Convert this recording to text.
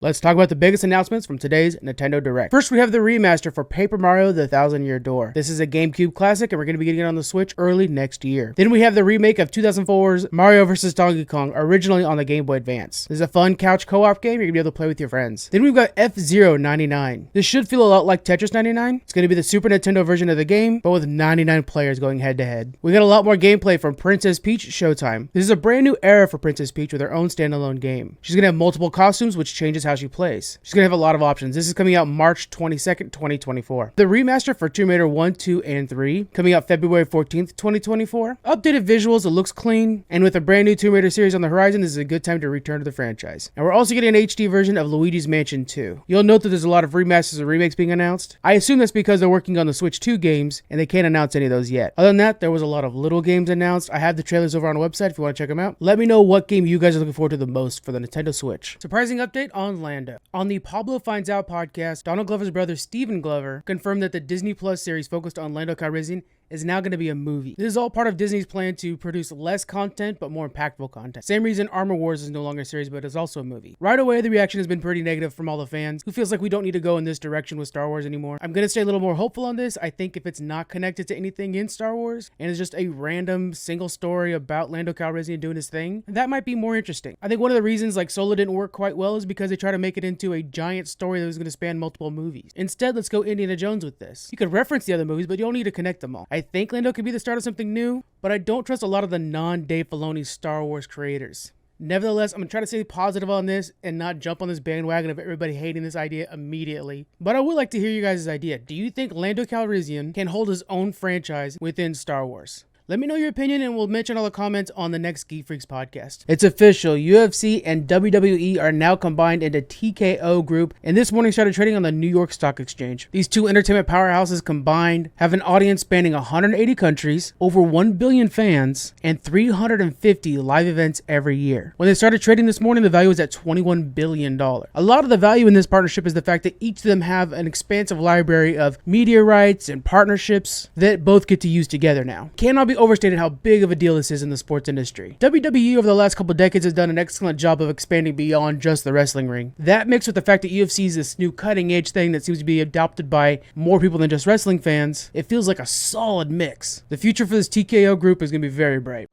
Let's talk about the biggest announcements from today's Nintendo Direct. First, we have the remaster for Paper Mario: The Thousand Year Door. This is a GameCube classic, and we're going to be getting it on the Switch early next year. Then we have the remake of 2004's Mario vs. Donkey Kong, originally on the Game Boy Advance. This is a fun couch co-op game you're going to be able to play with your friends. Then we've got F-Zero 99. This should feel a lot like Tetris 99. It's going to be the Super Nintendo version of the game, but with 99 players going head-to-head. We got a lot more gameplay from Princess Peach Showtime. This is a brand new era for Princess Peach with her own standalone game. She's going to have multiple costumes, which changes how she plays. She's going to have a lot of options. This is coming out March 22nd, 2024. The remaster for Tomb Raider 1, 2, and 3, coming out February 14th, 2024. Updated visuals, it looks clean, and with a brand new Tomb Raider series on the horizon, this is a good time to return to the franchise. And we're also getting an HD version of Luigi's Mansion 2. You'll note that there's a lot of remasters and remakes being announced. I assume that's because they're working on the Switch 2 games, and they can't announce any of those yet. Other than that, there was a lot of little games announced. I have the trailers over on the website if you want to check them out. Let me know what game you guys are looking forward to the most for the Nintendo Switch. Surprising update on Lando. On the Pablo Finds Out podcast, Donald Glover's brother Stephen Glover confirmed that the Disney Plus series focused on Lando Calrissian is now going to be a movie. This is all part of Disney's plan to produce less content but more impactful content. Same reason Armor Wars is no longer a series but is also a movie. Right away, the reaction has been pretty negative from all the fans who feels like we don't need to go in this direction with Star Wars anymore. I'm going to stay a little more hopeful on this. I think if it's not connected to anything in Star Wars and it's just a random single story about Lando Calrissian doing his thing, that might be more interesting. I think one of the reasons like Solo didn't work quite well is because they try to make it into a giant story that was going to span multiple movies. Instead, let's go Indiana Jones with this. You could reference the other movies, but you don't need to connect them all. I think Lando could be the start of something new, but I don't trust a lot of the non-Dave Filoni Star Wars creators. Nevertheless, I'm going to try to stay positive on this and not jump on this bandwagon of everybody hating this idea immediately. But I would like to hear you guys' idea. Do you think Lando Calrissian can hold his own franchise within Star Wars? Let me know your opinion and we'll mention all the comments on the next Geek Freaks podcast. It's official. UFC and WWE are now combined into TKO Group, and this morning started trading on the New York Stock Exchange. These two entertainment powerhouses combined have an audience spanning 180 countries, over 1 billion fans, and 350 live events every year. When they started trading this morning, the value was at $21 billion. A lot of the value in this partnership is the fact that each of them have an expansive library of media rights and partnerships that both get to use together now. Cannot be overstated how big of a deal this is in the sports industry. WWE over the last couple decades has done an excellent job of expanding beyond just the wrestling ring. That mixed with the fact that UFC is this new cutting edge thing that seems to be adopted by more people than just wrestling fans, it feels like a solid mix. The future for this TKO group is going to be very bright.